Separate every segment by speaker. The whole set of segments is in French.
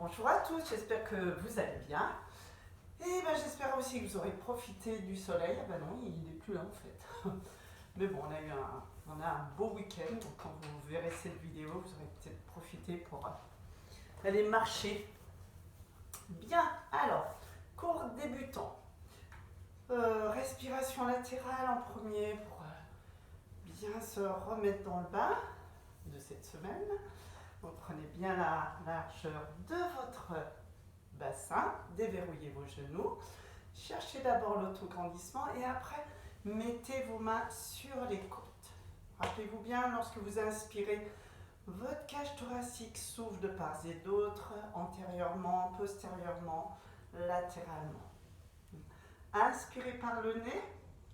Speaker 1: Bonjour à tous, j'espère que vous allez bien. Et ben, j'espère aussi que vous aurez profité du soleil. Ah ben non, il n'est plus là en fait. Mais bon, on a un beau week-end, donc quand vous verrez cette vidéo, vous aurez peut-être profité pour aller marcher. Bien, alors, cours débutant. Respiration latérale en premier pour bien se remettre dans le bain de cette semaine. Vous prenez bien la largeur de votre bassin, déverrouillez vos genoux, cherchez d'abord l'autograndissement et après mettez vos mains sur les côtes. Rappelez-vous bien, lorsque vous inspirez, votre cage thoracique s'ouvre de part et d'autre, antérieurement, postérieurement, latéralement. Inspirez par le nez,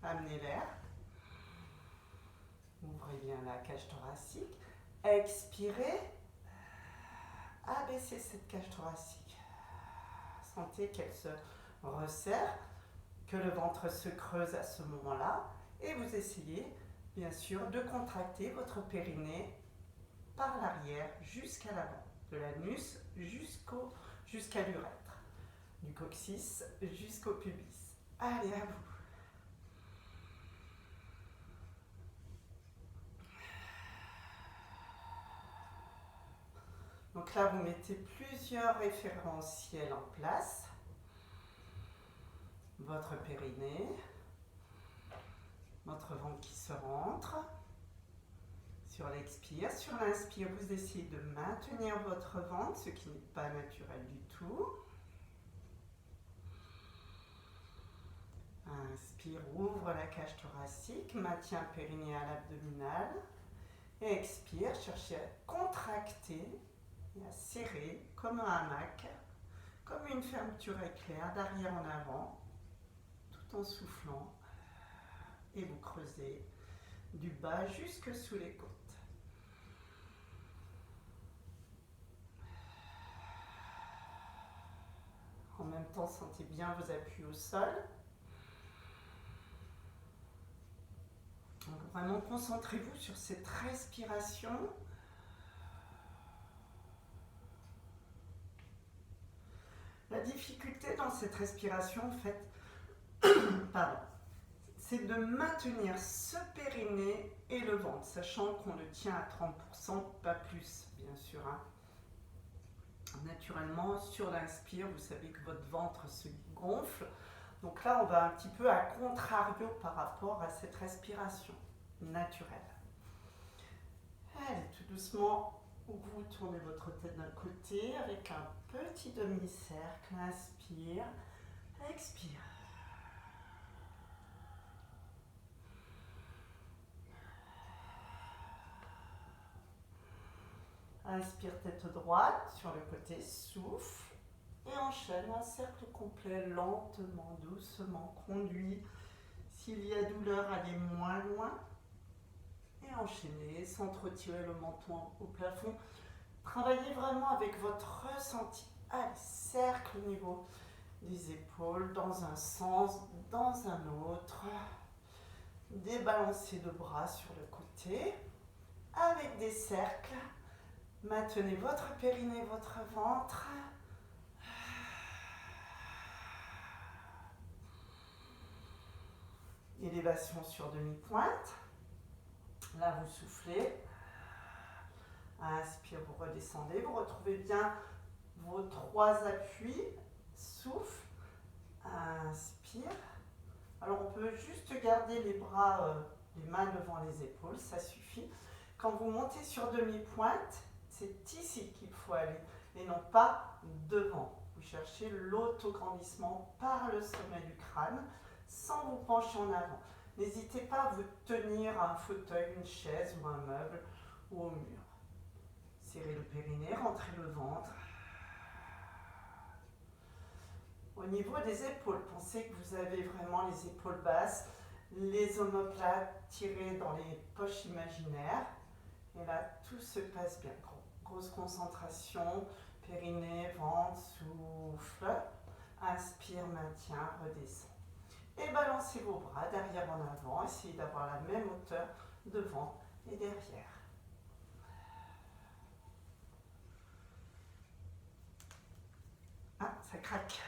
Speaker 1: amenez l'air, ouvrez bien la cage thoracique, expirez, abaissez cette cage thoracique. Sentez qu'elle se resserre, que le ventre se creuse à ce moment-là et vous essayez bien sûr de contracter votre périnée par l'arrière jusqu'à l'avant, de l'anus jusqu'à l'urètre, du coccyx jusqu'au pubis. Allez, à vous. Donc là, vous mettez plusieurs référentiels en place. Votre périnée, votre ventre qui se rentre. Sur l'expire, sur l'inspire, vous essayez de maintenir votre ventre, ce qui n'est pas naturel du tout. Inspire, ouvre la cage thoracique, maintien périnée à l'abdominal. Et expire, cherchez à contracter et à serrer comme un hamac, comme une fermeture éclair, d'arrière en avant, tout en soufflant. Et vous creusez du bas jusque sous les côtes. En même temps, sentez bien vos appuis au sol. Donc vraiment, concentrez-vous sur cette respiration. La difficulté dans cette respiration, en fait, c'est de maintenir ce périnée et le ventre, sachant qu'on le tient à 30%, pas plus, bien sûr. Naturellement, sur l'inspire, vous savez que votre ventre se gonfle. Donc là, on va un petit peu à contrario par rapport à cette respiration naturelle. Allez, tout doucement, vous tournez votre tête d'un côté avec un petit demi-cercle. Inspire, expire. Inspire tête droite sur le côté, souffle et enchaîne un cercle complet, lentement, doucement, conduit. S'il y a douleur, allez moins loin et enchaînez sans trop tirer le menton au plafond. Travaillez vraiment avec votre ressenti. Allez, cercle au niveau des épaules, dans un sens, dans un autre. Débalancez le bras sur le côté avec des cercles. Maintenez votre périnée, votre ventre. Élévation sur demi-pointe. Là, vous soufflez. Inspire, vous redescendez. Vous retrouvez bien vos trois appuis. Souffle. Inspire. Alors, on peut juste garder les bras, les mains devant les épaules. Ça suffit. Quand vous montez sur demi-pointe, c'est ici qu'il faut aller et non pas devant. Vous cherchez l'autograndissement par le sommet du crâne sans vous pencher en avant. N'hésitez pas à vous tenir à un fauteuil, une chaise ou un meuble ou au mur. Serrez le périnée, rentrez le ventre. Au niveau des épaules, pensez que vous avez vraiment les épaules basses, les omoplates tirées dans les poches imaginaires. Et là, tout se passe bien. Grosse concentration, périnée, ventre, souffle. Inspire, maintien, redescend. Et balancez vos bras d'arrière en avant. Essayez d'avoir la même hauteur devant et derrière. ça craque.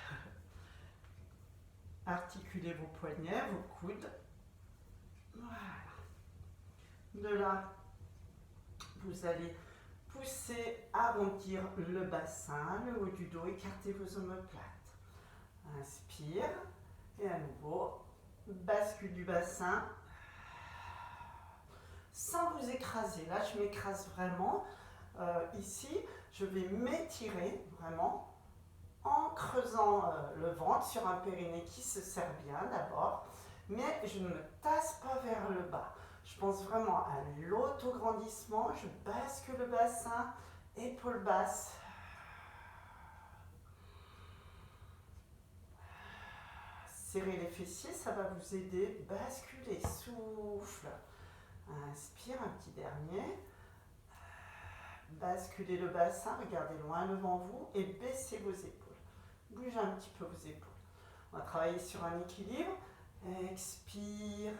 Speaker 1: Articulez vos poignets, vos coudes. Voilà. De là, vous allez pousser, arrondir le bassin, le haut du dos, écartez vos omoplates. Inspire. Et à nouveau, bascule du bassin. Sans vous écraser. Là, je m'écrase vraiment. Ici, je vais m'étirer vraiment en creusant le ventre sur un périnée qui se serre bien d'abord. Mais je ne me tasse pas vers le bas. Je pense vraiment à l'autograndissement. Je bascule le bassin, épaules basses. Serrez les fessiers, ça va vous aider. Basculez, souffle. Inspire, un petit dernier. Basculez le bassin, regardez loin devant vous et baissez vos épaules. Bougez un petit peu vos épaules. On va travailler sur un équilibre. Expire,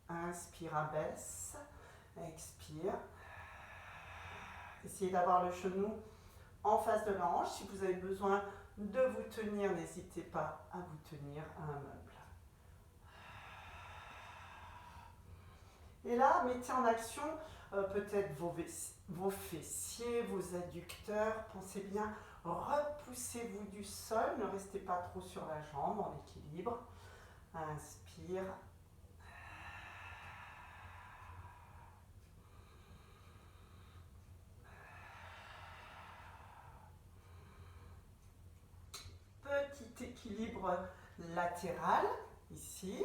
Speaker 1: inspire, abaisse. Expire. Essayez d'avoir le genou en face de la hanche. Si vous avez besoin de vous tenir, n'hésitez pas à vous tenir à un meuble. Et là, mettez en action peut-être vos fessiers, vos adducteurs. Pensez bien, repoussez-vous du sol. Ne restez pas trop sur la jambe en équilibre. Inspire. Petit équilibre latéral, ici.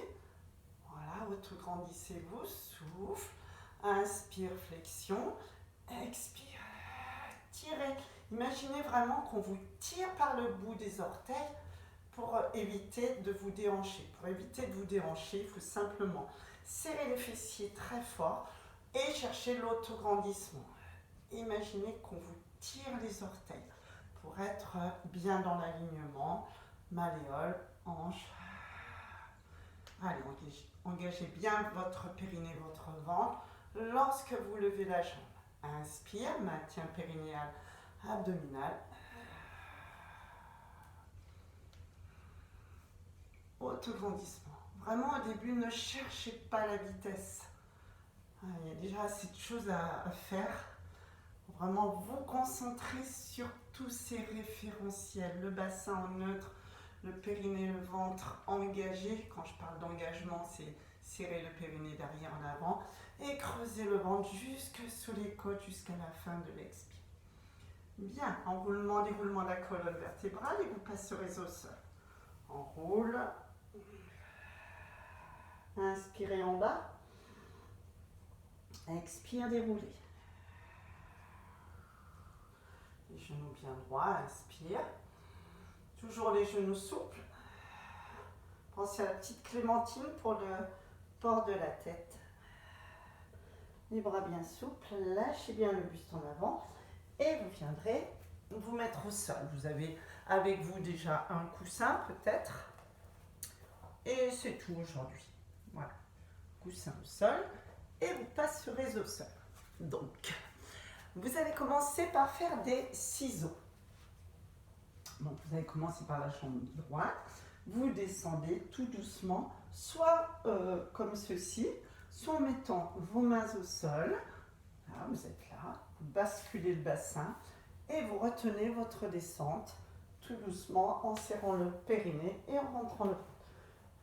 Speaker 1: Voilà, autograndissez-vous, souffle. Inspire, flexion. Expire, tirez. Imaginez vraiment qu'on vous tire par le bout des orteils pour éviter de vous déhancher. Pour éviter de vous déhancher, il faut simplement serrer les fessiers très fort et chercher l'autograndissement. Imaginez qu'on vous tire les orteils pour être bien dans l'alignement. Malléole, hanche. Allez, engagez bien votre périnée, votre ventre lorsque vous levez la jambe. Inspire, maintien périnéal, abdominal. Autograndissement. Vraiment, au début, ne cherchez pas la vitesse. Il y a déjà assez de choses à faire. Vraiment vous concentrer sur tous ces référentiels. Le bassin en neutre, le périnée, le ventre engagé. Quand je parle d'engagement, c'est serrer le périnée derrière en avant et creuser le ventre jusque sous les côtes jusqu'à la fin de l'expire. Bien, enroulement, déroulement de la colonne vertébrale et vous passerez au sol. Enroule. Inspirez en bas. Expire, déroulez. Les genoux bien droits, inspire. Toujours les genoux souples. Pensez à la petite clémentine pour le port de la tête. Les bras bien souples, lâchez bien le buste en avant et vous viendrez vous mettre au sol. Vous avez avec vous déjà un coussin peut-être. Et c'est tout aujourd'hui. Voilà, coussin au sol et vous passerez au sol. Donc, vous allez commencer par faire des ciseaux. Donc, vous allez commencer par la jambe droite. Vous descendez tout doucement, soit comme ceci, soit en mettant vos mains au sol. Là, vous êtes là, vous basculez le bassin et vous retenez votre descente tout doucement en serrant le périnée et en rentrant le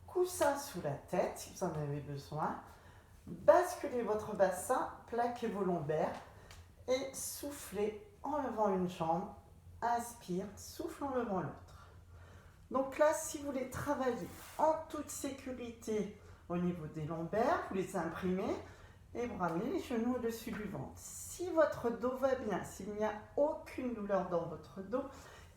Speaker 1: coussin sous la tête si vous en avez besoin. Basculez votre bassin, plaquez vos lombaires et soufflez en levant une jambe. Inspire, souffle en levant l'autre. Donc là, si vous voulez travailler en toute sécurité au niveau des lombaires, vous les imprimez et vous ramenez les genoux au-dessus du ventre. Si votre dos va bien, s'il n'y a aucune douleur dans votre dos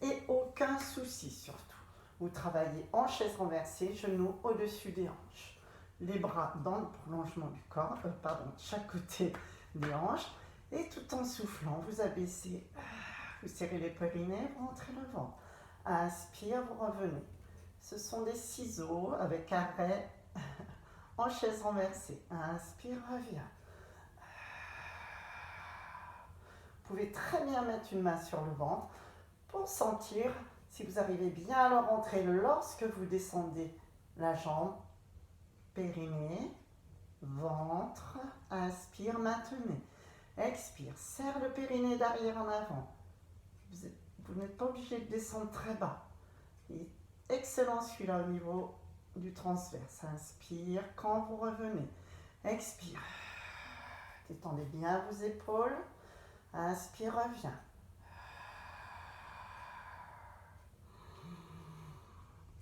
Speaker 1: et aucun souci surtout, vous travaillez en chaise renversée, genoux au-dessus des hanches. Les bras dans le prolongement du corps, de chaque côté des hanches. Et tout en soufflant, vous abaissez, vous serrez les périnées, vous rentrez le ventre. Inspire, vous revenez. Ce sont des ciseaux avec arrêt en chaise renversée. Inspire, reviens. Vous pouvez très bien mettre une main sur le ventre pour sentir Si vous arrivez bien à le rentrer lorsque vous descendez la jambe, périnée, ventre, inspire, maintenez. Expire, serre le périnée d'arrière en avant. Vous n'êtes pas obligé de descendre très bas. Et excellent celui-là au niveau du transverse. Inspire quand vous revenez. Expire. Détendez bien vos épaules. Inspire, reviens.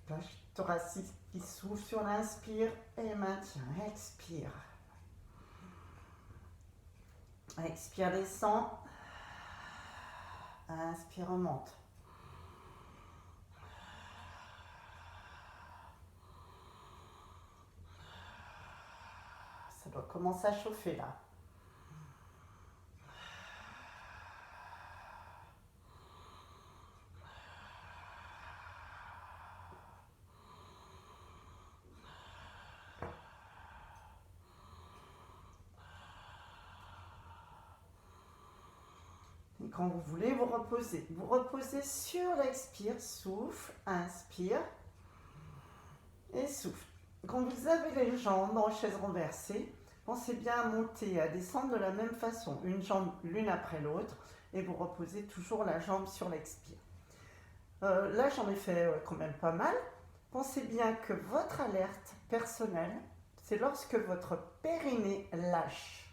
Speaker 1: Cage thoracique qui s'ouvre sur l'inspire et maintient. Expire. Expire, descend. Inspire, remonte. Ça doit commencer à chauffer là. Et quand vous voulez, vous reposez. Vous reposez sur l'expire, souffle, inspire et souffle. Quand vous avez les jambes en chaise renversée, pensez bien à monter et à descendre de la même façon, une jambe l'une après l'autre, et vous reposez toujours la jambe sur l'expire. Là, j'en ai fait quand même pas mal. Pensez bien que votre alerte personnelle, c'est lorsque votre périnée lâche.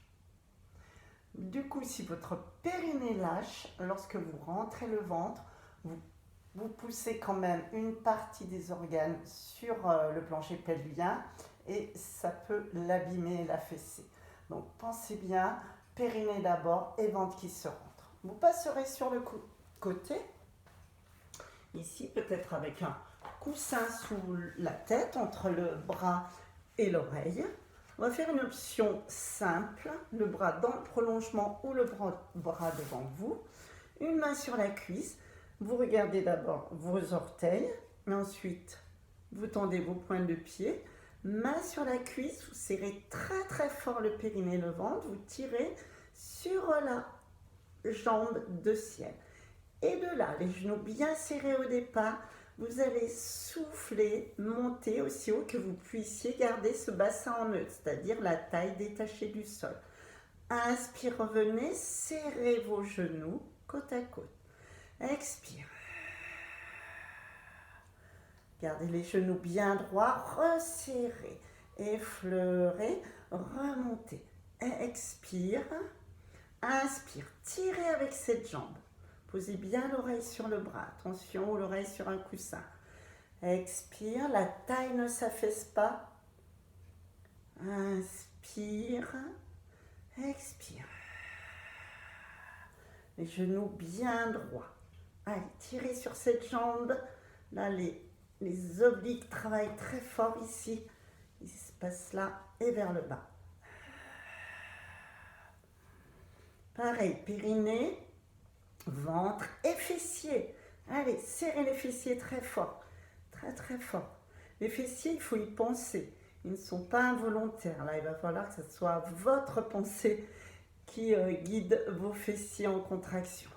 Speaker 1: Du coup, si votre périnée lâche, lorsque vous rentrez le ventre, vous poussez quand même une partie des organes sur le plancher pelvien et ça peut l'abîmer et l'affaisser. Donc pensez bien, périnée d'abord et ventre qui se rentre. Vous passerez sur le côté, ici peut-être avec un coussin sous la tête, entre le bras et l'oreille. On va faire une option simple, le bras dans le prolongement ou le bras devant vous. Une main sur la cuisse, vous regardez d'abord vos orteils, mais ensuite vous tendez vos pointes de pied. Main sur la cuisse, vous serrez très très fort le périnée et le ventre, vous tirez sur la jambe de ciel. Et de là, les genoux bien serrés au départ, vous allez souffler, monter aussi haut que vous puissiez garder ce bassin en neutre, c'est-à-dire la taille détachée du sol. Inspire, revenez, serrez vos genoux côte à côte. Expire. Gardez les genoux bien droits, resserrez, effleurez, remontez. Expire. Inspire, tirez avec cette jambe. Posez bien l'oreille sur le bras. Attention, l'oreille sur un coussin. Expire, la taille ne s'affaisse pas. Inspire. Expire. Les genoux bien droits. Allez, tirez sur cette jambe. Là, les obliques travaillent très fort ici. Ils se passent là et vers le bas. Pareil, périnée, ventre et fessiers. Allez, serrez les fessiers très fort. Très très fort. Les fessiers, il faut y penser. Ils ne sont pas involontaires. Là, il va falloir que ce soit votre pensée qui guide vos fessiers en contraction.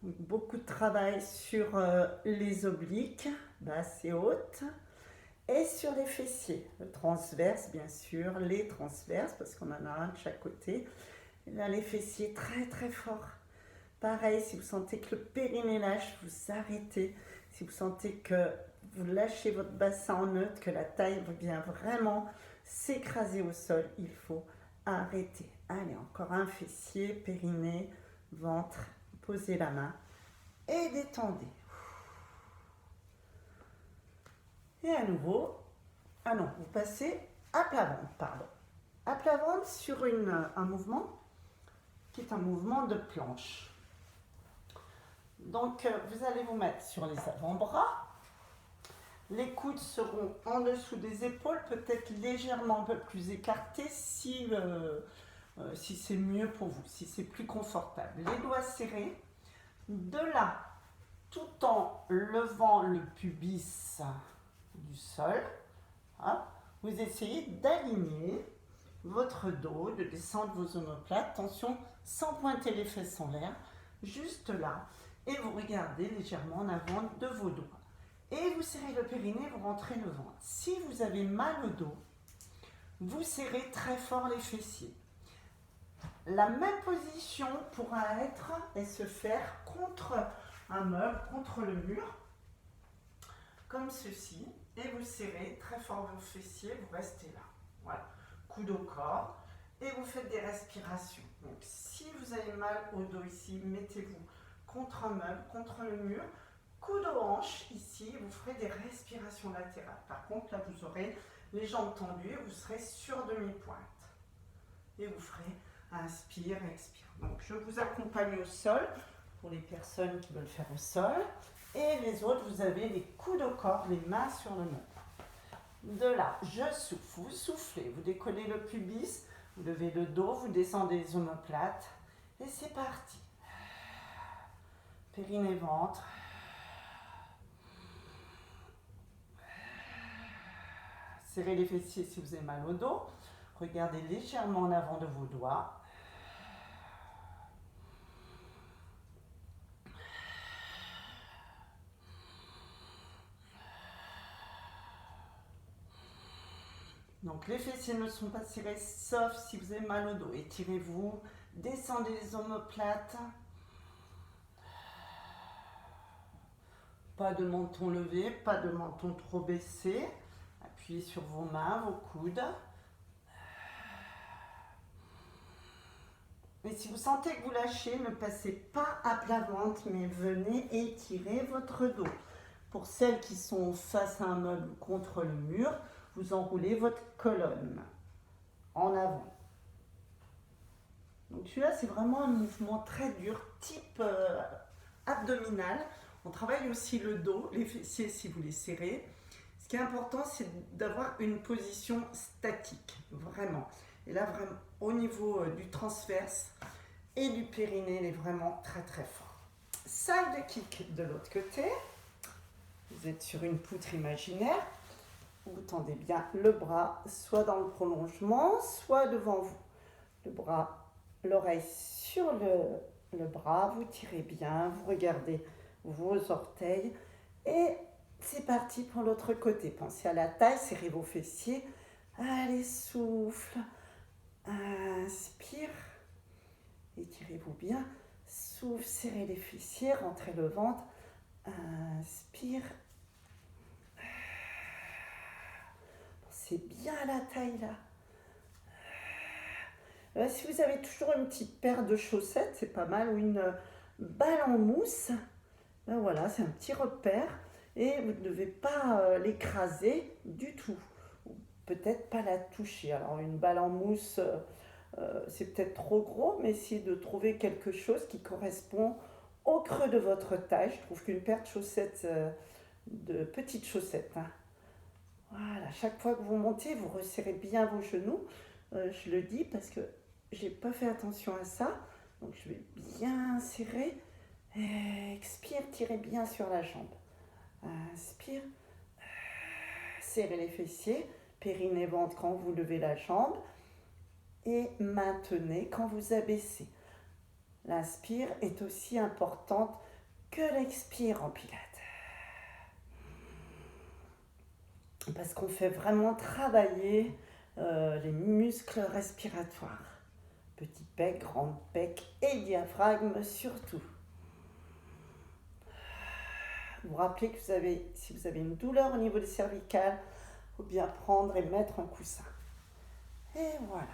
Speaker 1: Donc, beaucoup de travail sur les obliques, basses et hautes, et sur les fessiers. Le transverse, bien sûr, les transverses, parce qu'on en a un de chaque côté. Et là, les fessiers très très forts. Pareil, si vous sentez que le périnée lâche, vous arrêtez. Si vous sentez que vous lâchez votre bassin en neutre, que la taille vient vraiment s'écraser au sol, il faut arrêter. Allez, encore un fessier, périnée, ventre. Posez la main et détendez. Et à nouveau, vous passez à plat ventre, pardon. À plat ventre sur un mouvement qui est un mouvement de planche. Donc, vous allez vous mettre sur les avant-bras. Les coudes seront en dessous des épaules, peut-être légèrement un peu plus écartés si c'est mieux pour vous, si c'est plus confortable. Les doigts serrés. De là, tout en levant le pubis du sol, vous essayez d'aligner votre dos, de descendre vos omoplates. Attention, sans pointer les fesses en l'air, juste là. Et vous regardez légèrement en avant de vos doigts. Et vous serrez le périnée, vous rentrez le ventre. Si vous avez mal au dos, vous serrez très fort les fessiers. La même position pourra être et se faire contre un meuble, contre le mur, comme ceci. Et vous serrez très fort vos fessiers, vous restez là. Voilà, coude au corps. Et vous faites des respirations. Donc si vous avez mal au dos ici, mettez-vous contre un meuble, contre le mur, coude aux hanches ici, vous ferez des respirations latérales. Par contre, là, vous aurez les jambes tendues, vous serez sur demi-pointe. Et vous ferez inspire, expire. Donc, je vous accompagne au sol pour les personnes qui veulent faire au sol. Et les autres, vous avez les coudes au corps, les mains sur le meuble. De là, je souffle, vous soufflez, vous décollez le pubis, vous levez le dos, vous descendez les omoplates. Et c'est parti. Périnée, ventre. Serrez les fessiers si vous avez mal au dos. Regardez légèrement en avant de vos doigts. Donc les fessiers ne sont pas serrés sauf si vous avez mal au dos. Étirez-vous, descendez les omoplates. Pas de menton levé, pas de menton trop baissé. Appuyez sur vos mains, vos coudes. Et si vous sentez que vous lâchez, ne passez pas à plat ventre, mais venez étirer votre dos. Pour celles qui sont face à un meuble contre le mur, vous enroulez votre colonne en avant. Donc celui-là, c'est vraiment un mouvement très dur, type abdominal. On travaille aussi le dos, les fessiers si vous les serrez. Ce qui est important, c'est d'avoir une position statique, vraiment. Et là, vraiment, au niveau du transverse et du périnée, il est vraiment très très fort. Salle de kick de l'autre côté. Vous êtes sur une poutre imaginaire. Vous tendez bien le bras, soit dans le prolongement, soit devant vous. Le bras, l'oreille sur le bras, vous tirez bien, vous regardez vos orteils. Et c'est parti pour l'autre côté. Pensez à la taille, serrez vos fessiers. Allez, souffle. Inspire. Étirez-vous bien. Souffle, serrez les fessiers, rentrez le ventre. Inspire. Pensez bien à la taille là. Si vous avez toujours une petite paire de chaussettes, c'est pas mal, ou une balle en mousse, ben voilà, c'est un petit repère et vous ne devez pas l'écraser du tout, ou peut-être pas la toucher. Alors une balle en mousse, c'est peut-être trop gros, mais essayez de trouver quelque chose qui correspond au creux de votre taille. Je trouve qu'une paire de chaussettes, de petites chaussettes, hein. Voilà, chaque fois que vous montez, vous resserrez bien vos genoux. Je le dis parce que j'ai pas fait attention à ça. Donc je vais bien serrer. Expire, tirez bien sur la jambe. Inspire. Serrez les fessiers. Périnée, ventre quand vous levez la jambe. Et maintenez quand vous abaissez. L'inspire est aussi importante que l'expire en pilates. Parce qu'on fait vraiment travailler les muscles respiratoires. Petit bec, grand bec et diaphragme surtout. Vous rappelez que si vous avez une douleur au niveau des cervicales, il faut bien prendre et mettre un coussin. Et voilà.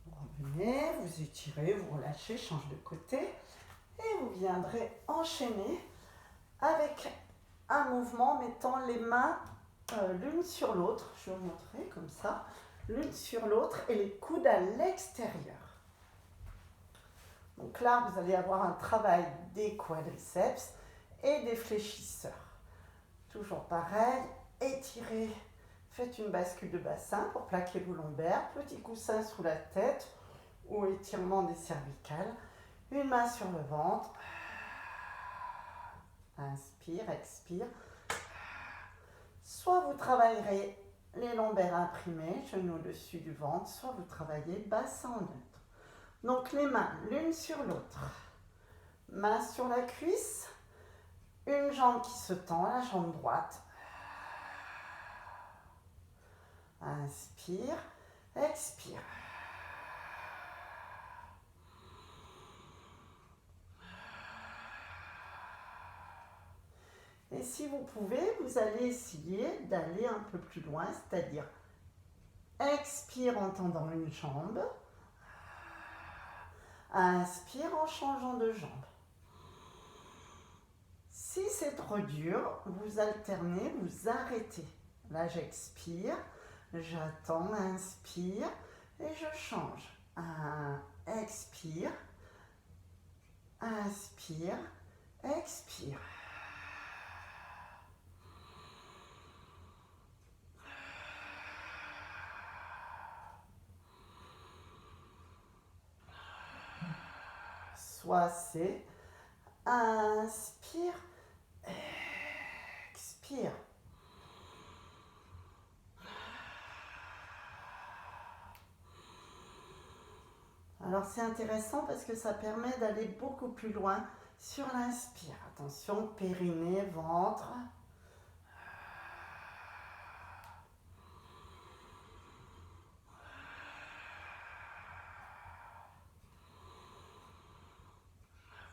Speaker 1: Vous revenez, vous étirez, vous relâchez, changez de côté. Et vous viendrez enchaîner avec un mouvement mettant les mains l'une sur l'autre. Je vais vous montrer comme ça. L'une sur l'autre et les coudes à l'extérieur. Donc là, vous allez avoir un travail des quadriceps et des fléchisseurs. Toujours pareil, étirez, faites une bascule de bassin pour plaquer vos lombaires, petit coussin sous la tête ou étirement des cervicales, une main sur le ventre, inspire, expire. Soit vous travaillerez les lombaires imprimés, genoux au-dessus du ventre, soit vous travaillez bassin en neutre. Donc les mains l'une sur l'autre. Main sur la cuisse. Une jambe qui se tend, la jambe droite. Inspire, expire. Et si vous pouvez, vous allez essayer d'aller un peu plus loin, c'est-à-dire expire en tendant une jambe, inspire en changeant de jambe. Si c'est trop dur, vous alternez, vous arrêtez. Là, j'expire, j'attends, inspire et je change. Expire, inspire, expire. Soit c'est inspire, expire. Alors c'est intéressant parce que ça permet d'aller beaucoup plus loin sur l'inspire. Attention, périnée, ventre.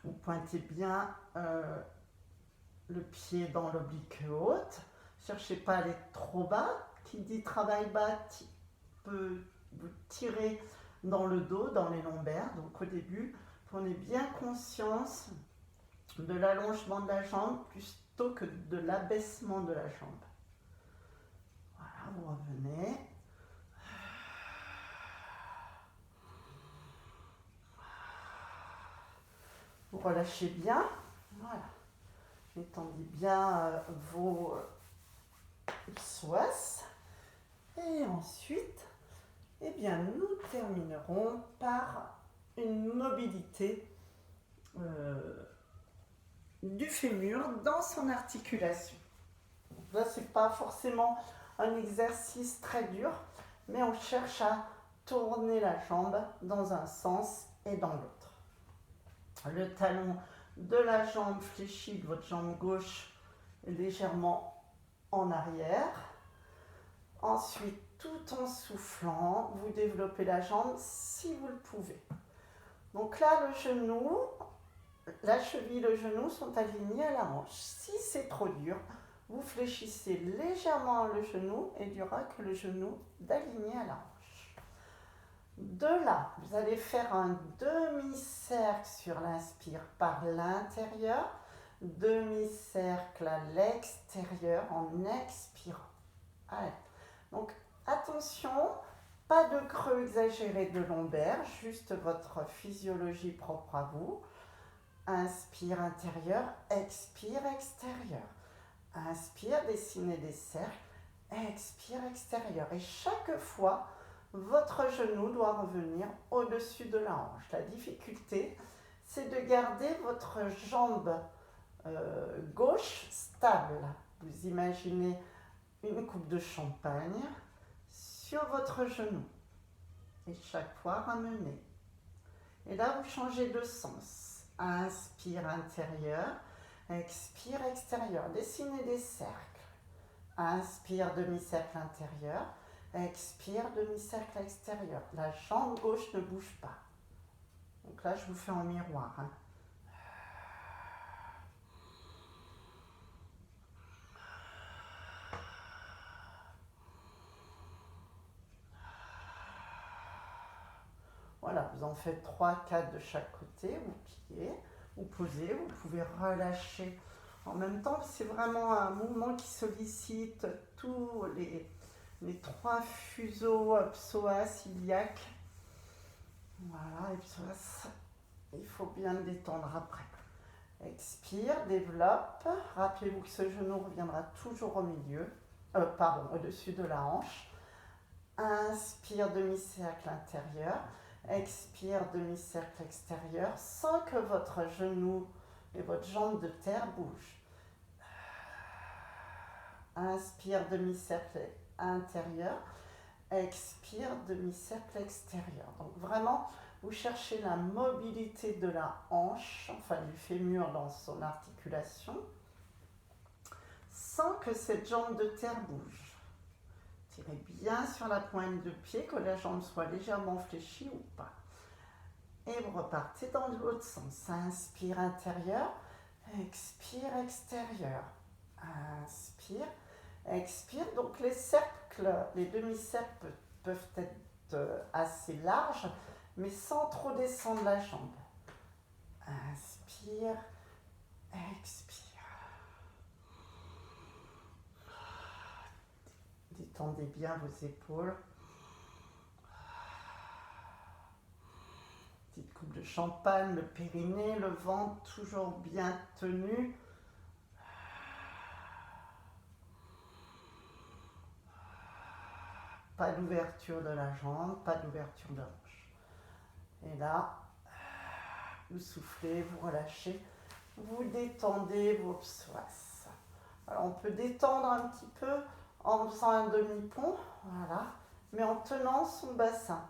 Speaker 1: Vous pointez bien le pied dans l'oblique haute. Cherchez pas à aller trop bas. Qui dit travail bas peut vous tirer dans le dos, dans les lombaires. Donc au début, prenez bien conscience de l'allongement de la jambe plutôt que de l'abaissement de la jambe. Voilà, vous revenez. Vous relâchez bien. Voilà. Étendez bien vos psoas. Et ensuite, eh bien, nous terminerons par une mobilité du fémur dans son articulation. Donc là, ce n'est pas forcément un exercice très dur, mais on cherche à tourner la jambe dans un sens et dans l'autre. Le talon de la jambe fléchie de votre jambe gauche est légèrement en arrière. Ensuite, tout en soufflant, vous développez la jambe si vous le pouvez. Donc là, le genou, la cheville et le genou sont alignés à la hanche. Si c'est trop dur, vous fléchissez légèrement le genou et il n'y aura que le genou d'aligner à la hanche. De là, vous allez faire un demi-cercle sur l'inspire par l'intérieur, demi-cercle à l'extérieur en expirant. Allez. Donc attention, pas de creux exagéré de lombaire, juste votre physiologie propre à vous. Inspire intérieur, expire extérieur. Inspire, dessinez des cercles, expire extérieur. Et chaque fois, votre genou doit revenir au-dessus de la hanche. La difficulté, c'est de garder votre jambe gauche stable. Vous imaginez une coupe de champagne sur votre genou. Et chaque fois, ramenez. Et là, vous changez de sens. Inspire intérieur, expire extérieur. Dessinez des cercles. Inspire demi-cercle intérieur, expire demi-cercle extérieur. La jambe gauche ne bouge pas. Donc là, je vous fais en miroir. Voilà, vous en faites 3, 4 de chaque côté, vous pliez, vous posez, vous pouvez relâcher en même temps. C'est vraiment un mouvement qui sollicite tous les 3 fuseaux psoas, iliaques. Voilà, et psoas, il faut bien le détendre après. Expire, développe. Rappelez-vous que ce genou reviendra toujours au milieu, au-dessus de la hanche. Inspire, demi-cercle intérieur. Expire, demi-cercle extérieur, sans que votre genou et votre jambe de terre bougent. Inspire, demi-cercle intérieur. Expire, demi-cercle extérieur. Donc vraiment, Vous cherchez la mobilité de la hanche, enfin du fémur dans son articulation, sans que cette jambe de terre bouge. Tirez bien sur la pointe de pied, que la jambe soit légèrement fléchie ou pas. Et vous repartez dans l'autre sens. Inspire intérieur, expire extérieur. Inspire, expire. Donc les cercles, les demi-cercles peuvent être assez larges, mais sans trop descendre la jambe. Inspire, expire. Détendez bien vos épaules. Petite coupe de champagne, le périnée, le ventre toujours bien tenu. Pas d'ouverture de la jambe, pas d'ouverture de la hanche. Et là, vous soufflez, vous relâchez, vous détendez vos psoas. Alors on peut détendre un petit peu en faisant un demi-pont, voilà, mais en tenant son bassin.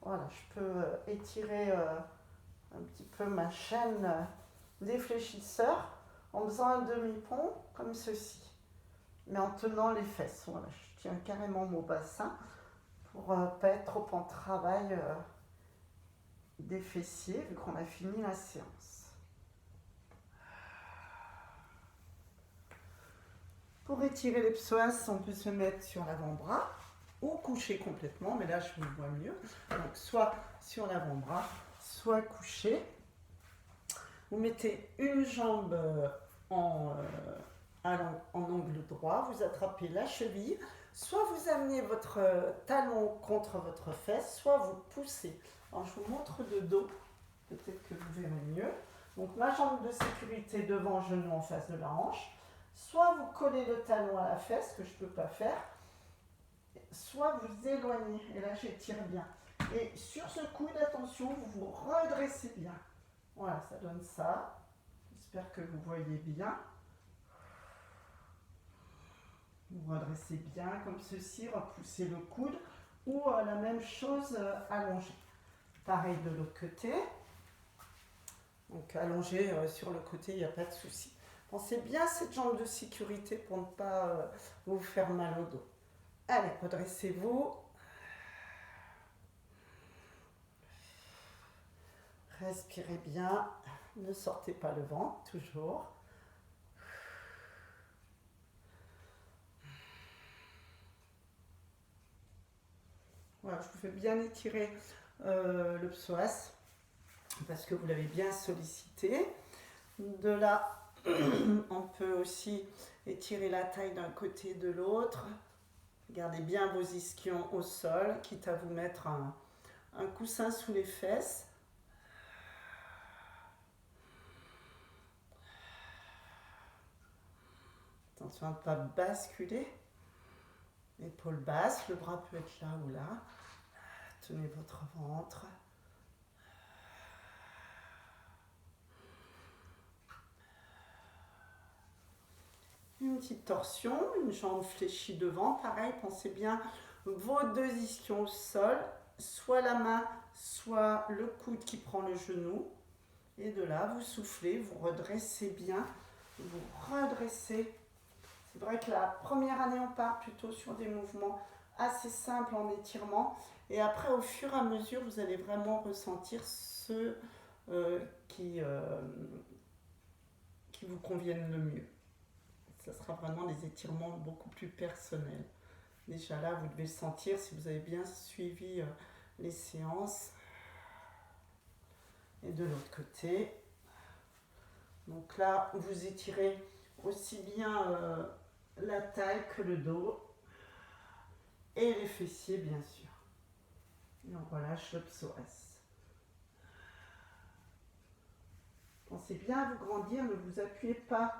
Speaker 1: Voilà, je peux étirer un petit peu ma chaîne défléchisseur en faisant un demi-pont comme ceci, mais en tenant les fesses. Voilà, je tiens carrément mon bassin pour ne pas être trop en travail des fessiers vu qu'on a fini la séance. Pour étirer les psoas, on peut se mettre sur l'avant-bras ou coucher complètement, mais là je me vois mieux. Donc soit sur l'avant-bras, soit couché. Vous mettez une jambe en angle droit, vous attrapez la cheville, soit vous amenez votre talon contre votre fesse, soit vous poussez. Alors je vous montre de dos, peut-être que vous verrez mieux. Donc ma jambe de sécurité devant, genou en face de la hanche. Soit vous collez le talon à la fesse, que je ne peux pas faire, soit vous éloignez, et là j'étire bien. Et sur ce coude, attention, vous vous redressez bien. Voilà, ça donne ça. J'espère que vous voyez bien. Vous redressez bien comme ceci, repoussez le coude, ou la même chose allongé. Pareil de l'autre côté. Donc allongé sur le côté, il n'y a pas de souci. Pensez bien à cette jambe de sécurité pour ne pas vous faire mal au dos. Allez, redressez-vous. Respirez bien. Ne sortez pas le ventre, toujours. Voilà, je vous fais bien étirer le psoas parce que vous l'avez bien sollicité. De là, on peut aussi étirer la taille d'un côté et de l'autre. Gardez bien vos ischions au sol, quitte à vous mettre un coussin sous les fesses. Attention à ne pas basculer. Épaule basse, le bras peut être là ou là. Tenez votre ventre. Une petite torsion, une jambe fléchie devant. Pareil, pensez bien vos deux ischions au sol, soit la main, soit le coude qui prend le genou. Et de là, vous soufflez, vous redressez bien, vous redressez. C'est vrai que la première année, on part plutôt sur des mouvements assez simples en étirement. Et après, au fur et à mesure, vous allez vraiment ressentir ceux qui vous conviennent le mieux. Ça sera vraiment des étirements beaucoup plus personnels. Déjà là, vous devez sentir si vous avez bien suivi les séances. Et de l'autre côté. Donc là, vous étirez aussi bien la taille que le dos. Et les fessiers, bien sûr. Et on relâche le psoas. Pensez bien à vous grandir, ne vous appuyez pas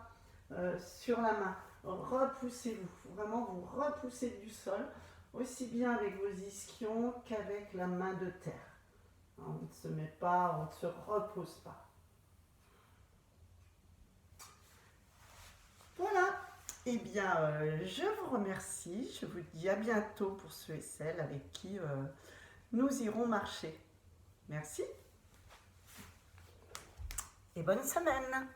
Speaker 1: sur la main. Repoussez-vous. Vraiment, vous repoussez du sol, aussi bien avec vos ischions qu'avec la main de terre. On ne se met pas, on ne se repose pas. Voilà. Eh bien, je vous remercie. Je vous dis à bientôt pour ceux et celles avec qui nous irons marcher. Merci. Et bonne semaine.